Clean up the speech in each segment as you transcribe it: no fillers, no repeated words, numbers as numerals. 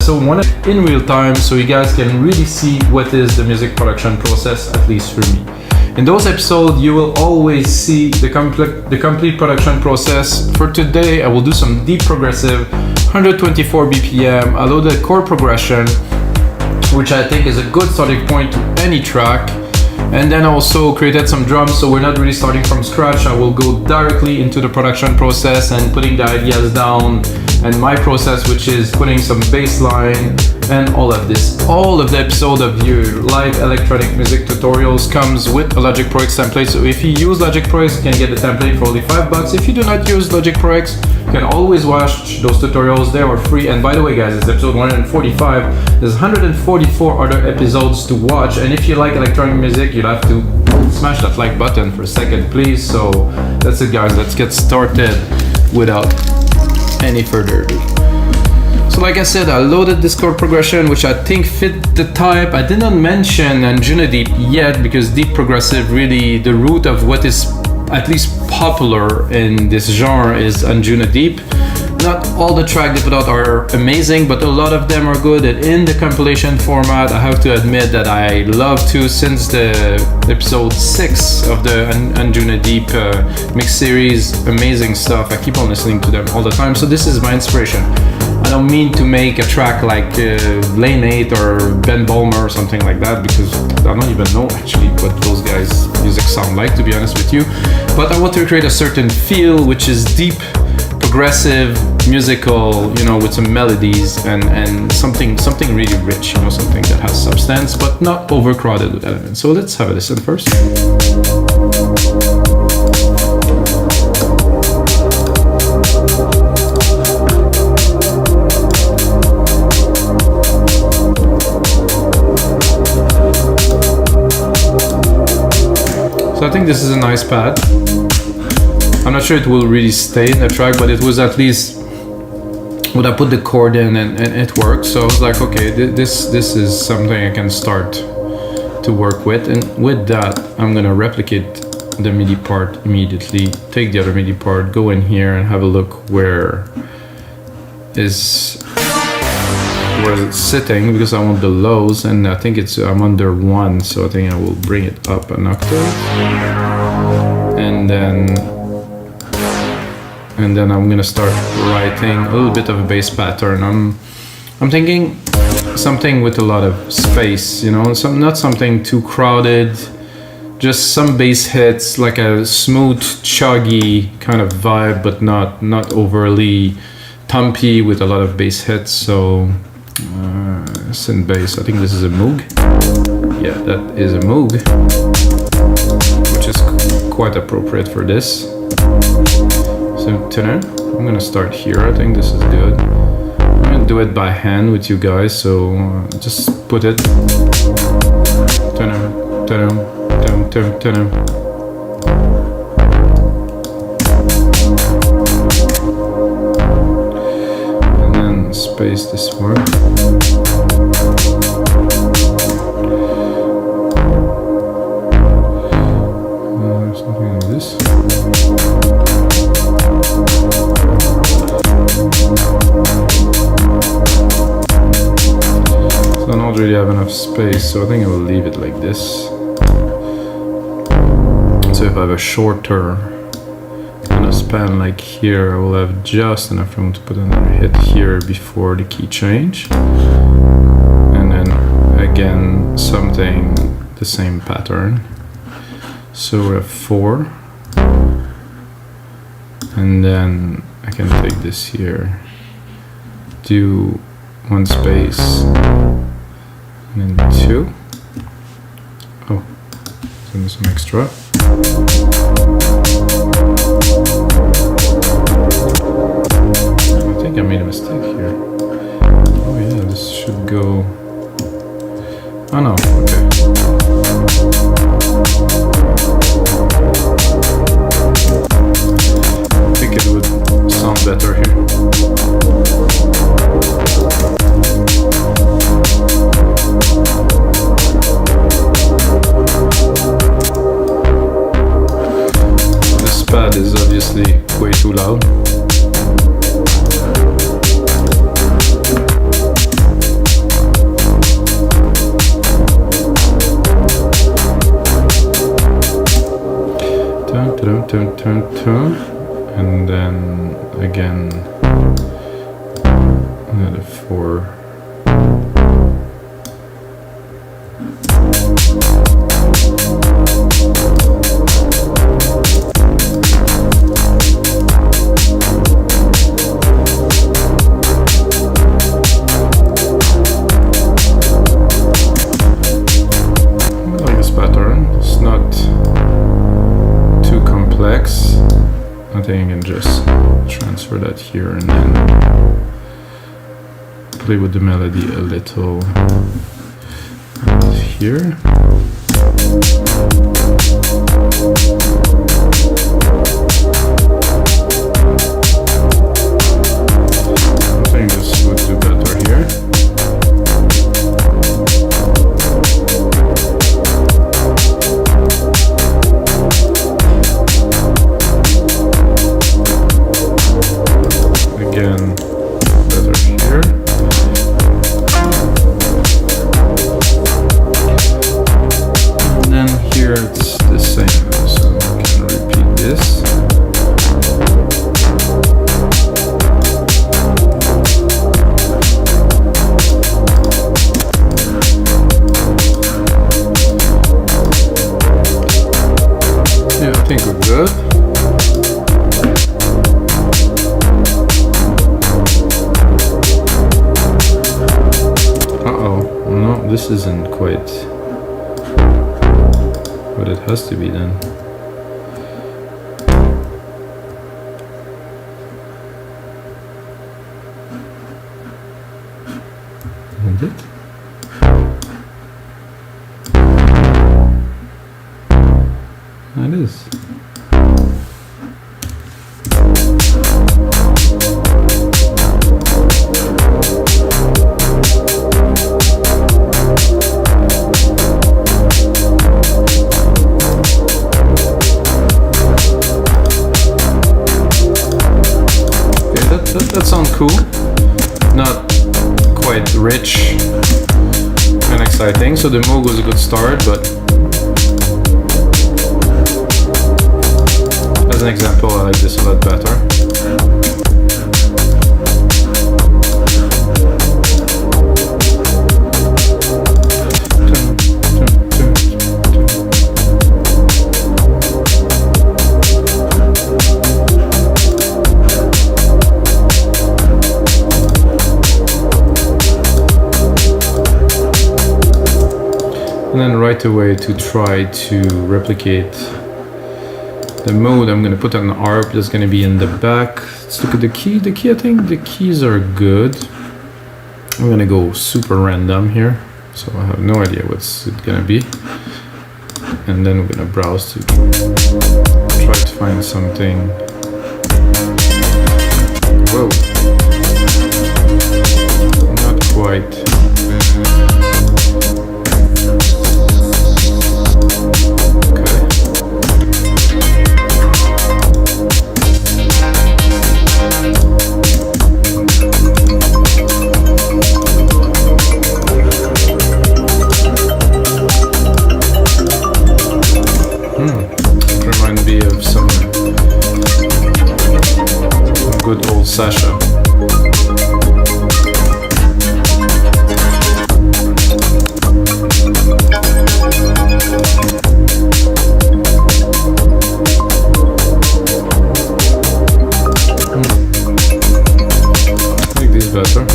episode 1 in real time, so you guys can really see what is the music production process, at least for me. In those episodes, you will always see the complete production process. For today, I will do some deep progressive, 124 BPM. I load the chord progression, which I think is a good starting point to any track. And then also created some drums, so we're not really starting from scratch. I will go directly into the production process and putting the ideas down, and my process, which is putting some bass line and all of this. All of the episode of your live electronic music tutorials comes with a Logic Pro X template. So if you use Logic Pro X, you can get the template for only $5. If you do not use Logic Pro X, you can always watch those tutorials. They are free. And by the way, guys, it's episode 145. There's 144 other episodes to watch. And if you like electronic music, you'll have to smash that like button for a second, please. So that's it, guys. Let's get started without any further ado. So like I said, I loaded this chord progression, which I think fit the type. I did not mention Anjunadeep yet, because deep progressive, really the root of what is at least popular in this genre is Anjunadeep. Not all the tracks they put out are amazing, but a lot of them are good. And in the compilation format, I have to admit that I love to, since the episode 6 of the Anjunadeep mix series, amazing stuff. I keep on listening to them all the time. So this is my inspiration. I don't mean to make a track like Lane 8 or Ben Bulmer or something like that, because I don't even know actually what those guys' music sound like, to be honest with you. But I want to create a certain feel, which is deep, progressive, musical, you know, with some melodies and something really rich, you know, something that has substance but not overcrowded with elements. So let's have a listen first. So I think this is a nice pad. I'm not sure it will really stay in the track, but it was at least when I put the chord in and it worked. So I was like, okay, this is something I can start to work with. And with that, I'm gonna replicate the MIDI part immediately, take the other MIDI part, go in here and have a look where it's sitting, because I want the lows, and I think I'm under 1, so I think I will bring it up an octave. And then I'm gonna start writing a little bit of a bass pattern. I'm thinking something with a lot of space, you know, not something too crowded, just some bass hits, like a smooth, chuggy kind of vibe, but not overly thumpy with a lot of bass hits. So synth bass, I think this is a Moog. Yeah, that is a Moog, which is quite appropriate for this. So tenor, I'm gonna start here. I think this is good. I'm gonna do it by hand with you guys, so just put it. Tenor, tenor, tenor, tenor, tenor. And then space this word. Something like this. So I don't really have enough space, so I think I will leave it like this. So if I have a shorter kind of span like here, I will have just enough room to put another hit here before the key change. And then again, something the same pattern. So we have 4. And then I can take this here, do 1 space, and then 2. Oh, so there's some extra. I think I made a mistake here. Oh yeah, this should go. Oh no, okay. I think it would sound better here. This pad is obviously way too loud. and then again another 4. I think I can just transfer that here and then play with the melody a little here. I think this would do better here. Again, better here. And then here it's the same, so I can repeat this. Yeah, I think we're good. This isn't quite what it has to be then. Isn't it? It is. That sounds cool. Not quite rich and exciting, so the Moog was a good start, but as an example, I like this a lot better. And then right away to try to replicate the mode, I'm going to put an ARP that's going to be in the back. Let's look at the key. The key, I think the keys are good. I'm going to go super random here, so I have no idea what's it going to be. And then we're going to browse to try to find something. Whoa. Not quite. Good old Sasha. I like these better.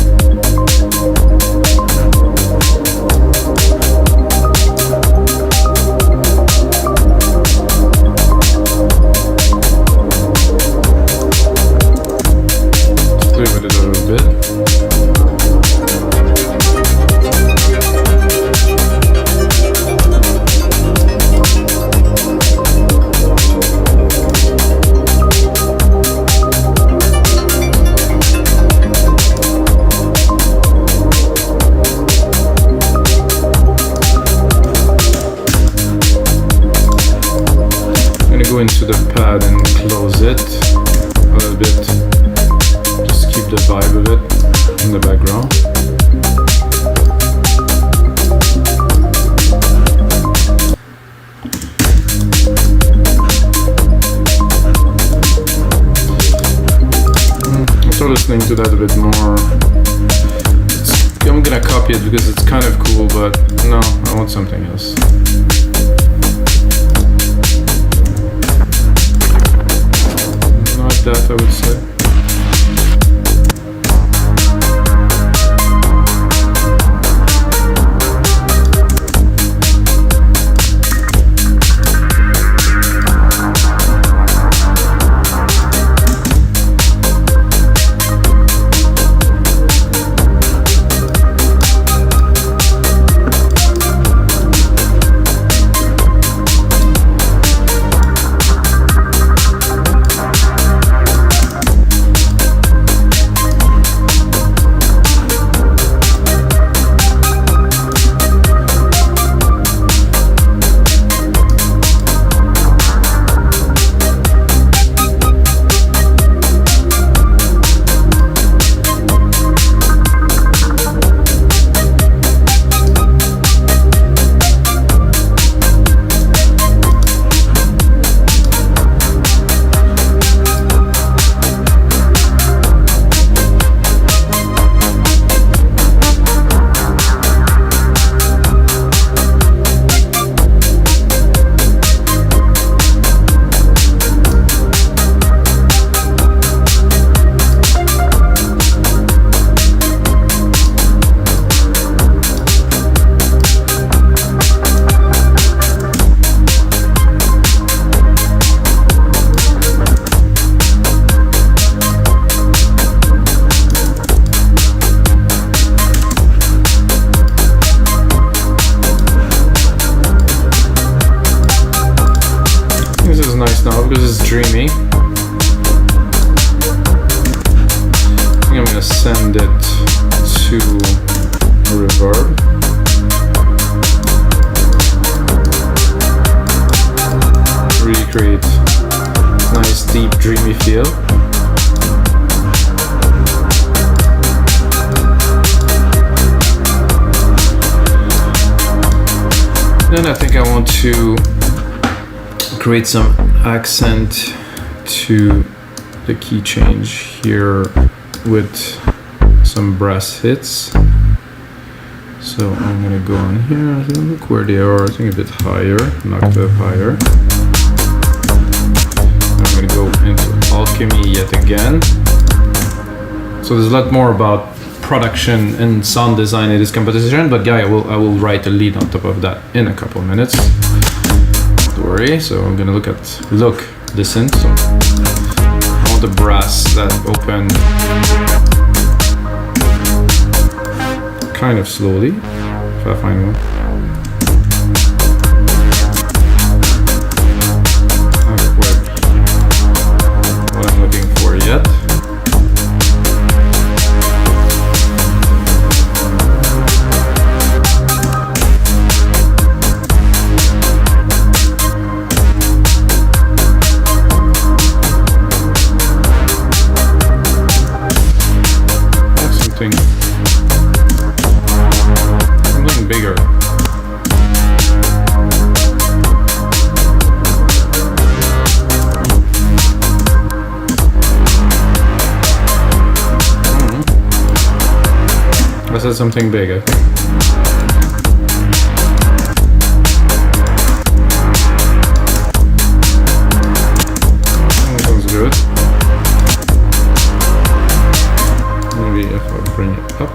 listening to that a bit more. I'm gonna copy it because it's kind of cool, but no, I want something else. Like that, I would say. Now because it's dreamy, I think I'm gonna send it to reverb. Really create nice deep dreamy feel. Then I think I want to create some accent to the key change here with some brass hits. So I'm gonna go on here, look where they are, I think a bit higher, an octave higher. I'm gonna go into alchemy yet again. So there's a lot more about production and sound design in this composition, but I will write a lead on top of that in a couple of minutes. Don't worry. So I'm gonna listen. So I want the brass that open kind of slowly, if I find one. Not quite what I'm looking for yet. Something bigger. I said something big, I think. That sounds good. Maybe if I bring it up.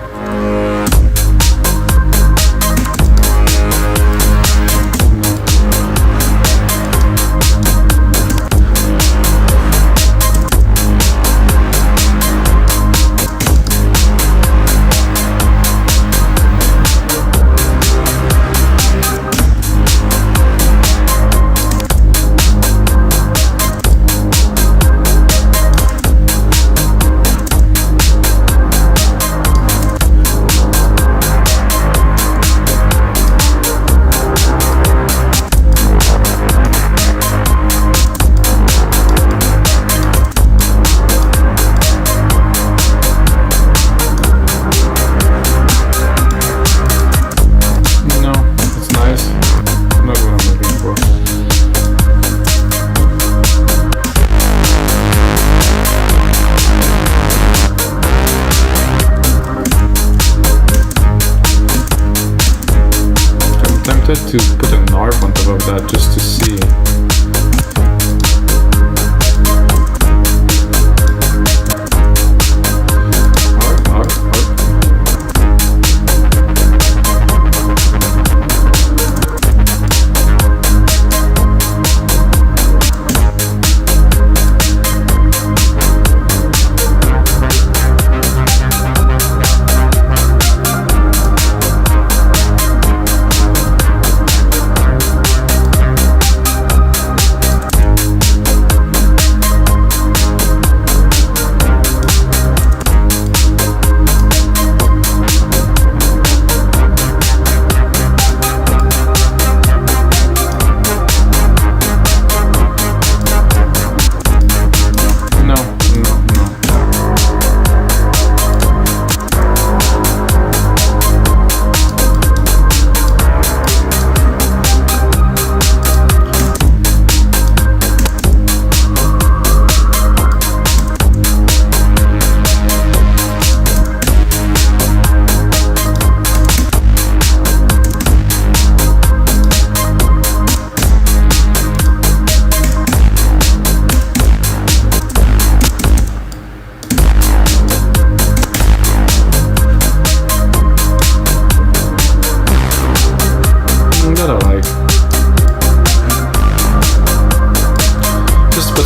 to put an ARP on top of that just to see.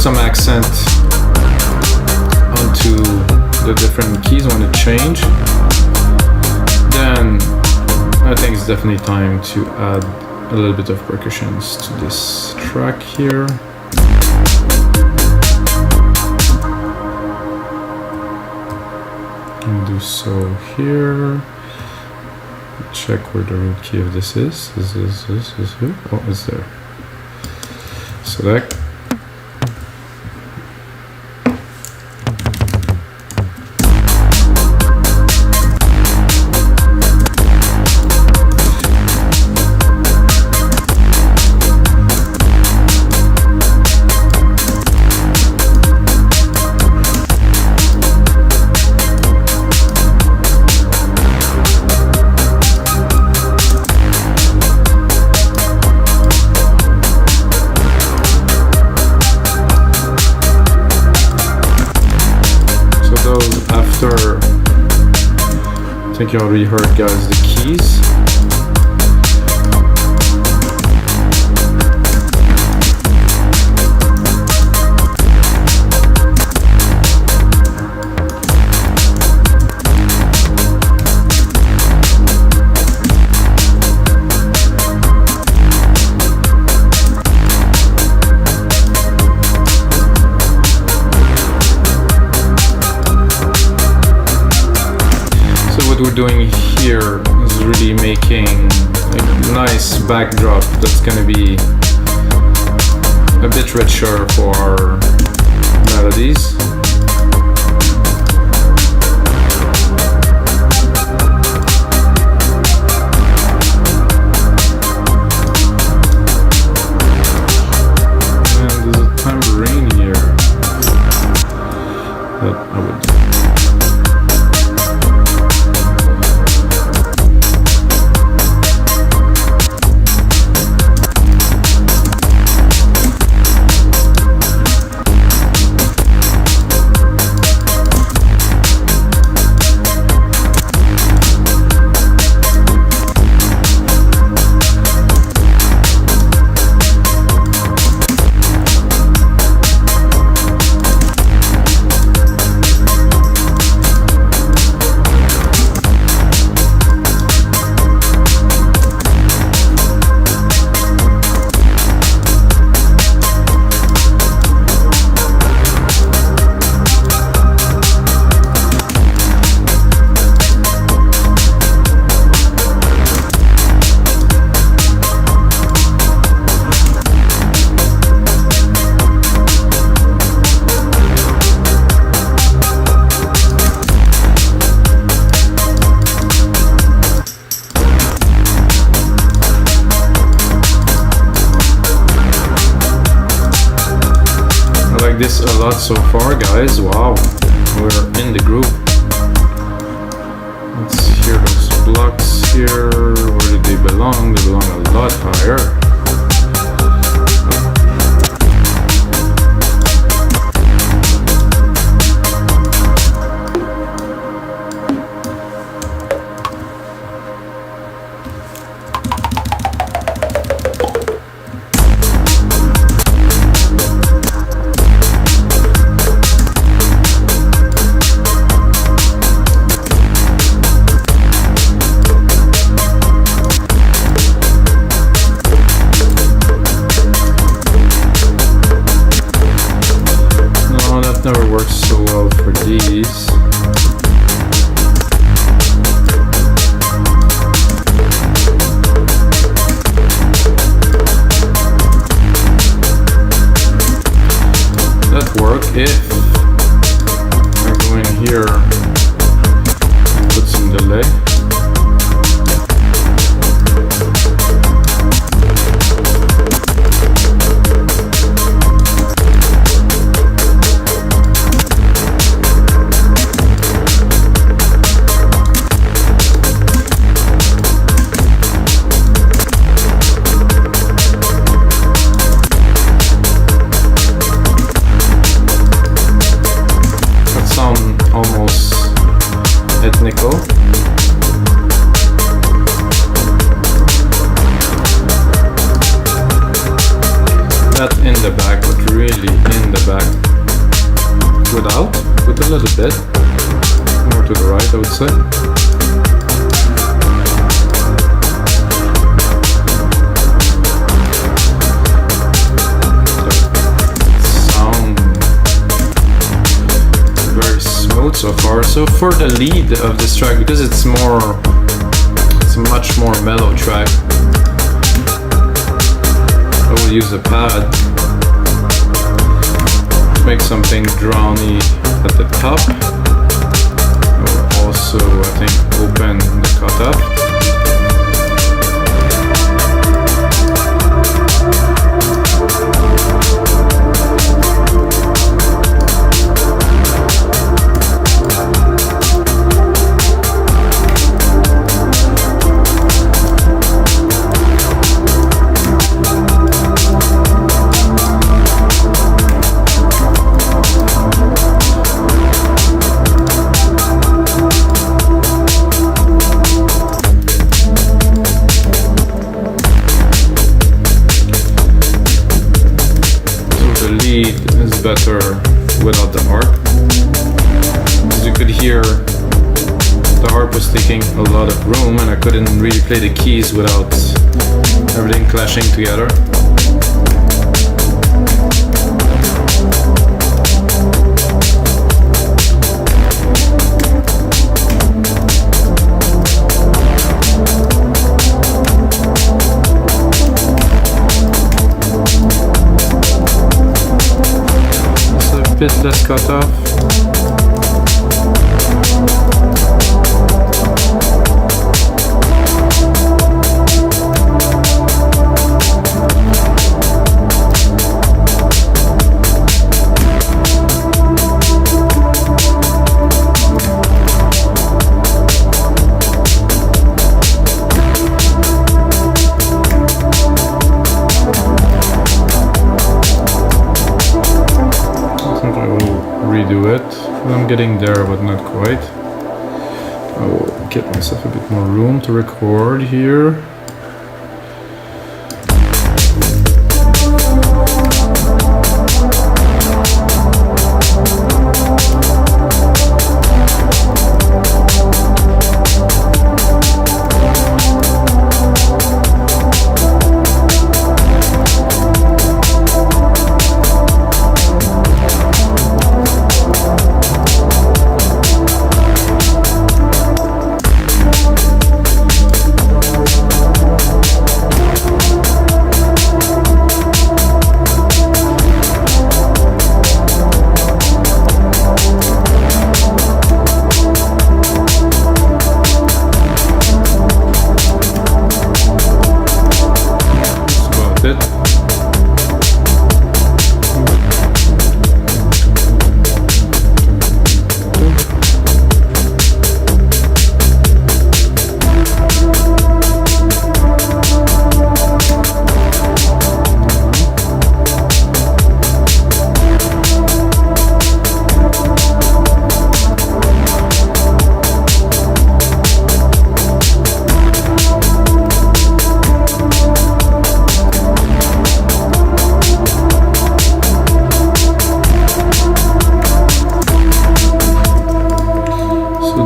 Some accent onto the different keys I want to change, then I think it's definitely time to add a little bit of percussions to this track here. And do so here. Check where the root key of this is. This is here. Oh, it's there. Select. I think you already heard, guys, the keys. What we're doing here is really making a nice backdrop that's going to be a bit richer for our melodies. And there's a tambourine here that I would do. This a lot so far, guys. Wow, we're in the groove. Let's hear those blocks here. Where do they belong? They belong a lot. lot higher. Never works so well for these. That work if I go in here and put some delay. Almost ethnical. Not in the back, but really in the back. Without, with a little bit more to the right, I would say. So far. So for the lead of this track, because it's a much more mellow track, I will use a pad to make something drowny at the top. I will also, I think, open the cutoff. Is better without the harp. As you could hear, the harp was taking a lot of room and I couldn't really play the keys without everything clashing together. Bit less cut off. Redo it. I'm getting there, but not quite. I will get myself a bit more room to record here.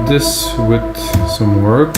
this with some work.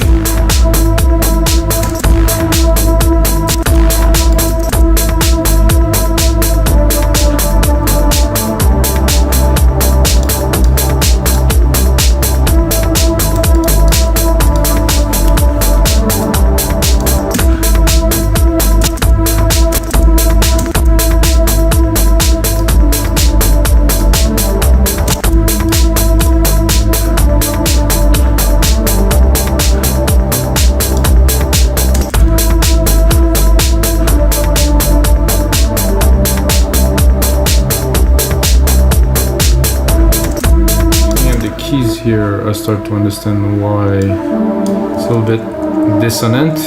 Here I start to understand why it's a little bit dissonant.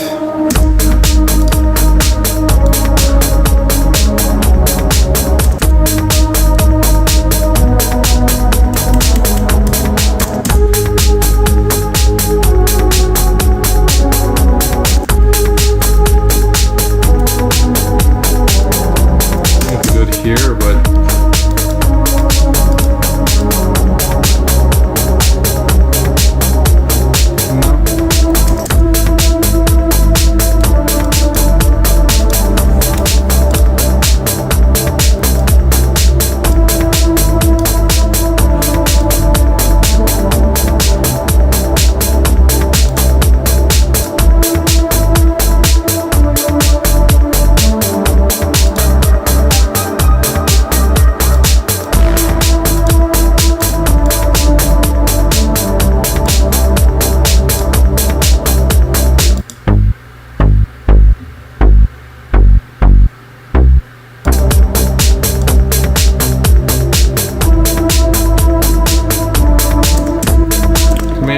It's good here, but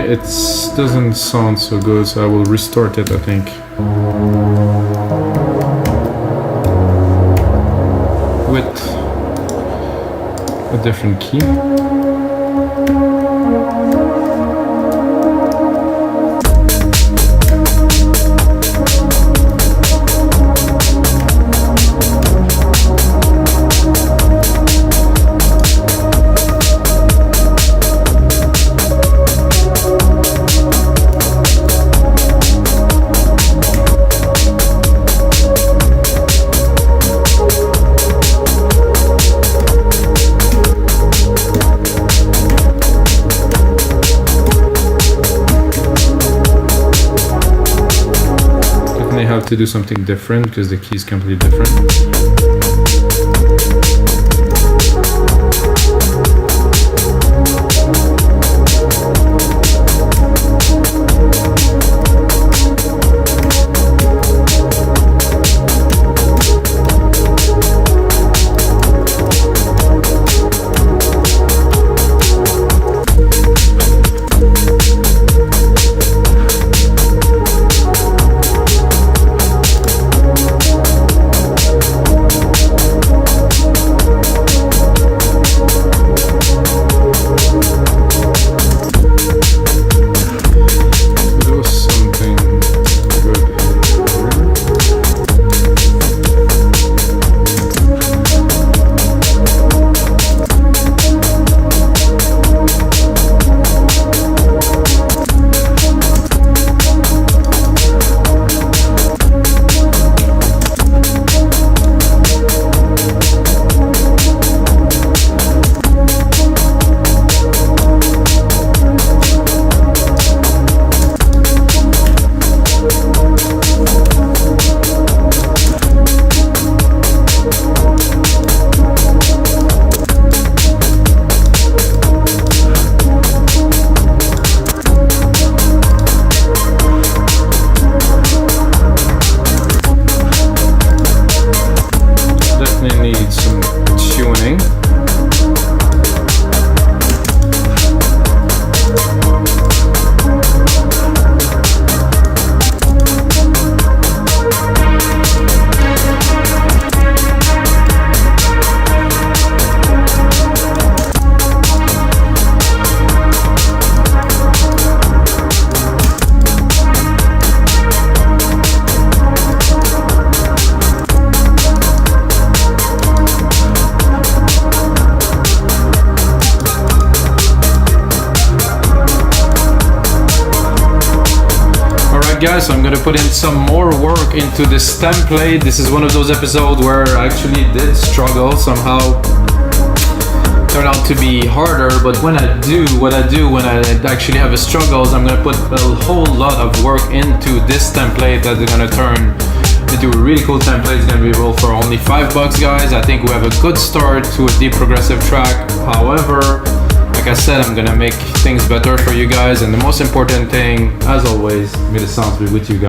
it doesn't sound so good, so I will restart it, I think. With a different key. To do something different because the key is completely different. gonna put in some more work into this template. This is one of those episodes where I actually did struggle somehow. Turned out to be harder, but when I do when I actually have a struggles, I'm gonna put a whole lot of work into this template that is gonna turn into a really cool template. It's gonna be available for only $5, guys. I think we have a good start to a deep progressive track. However, like I said, I'm gonna make things better for you guys, and the most important thing, as always, may the sounds be with you guys.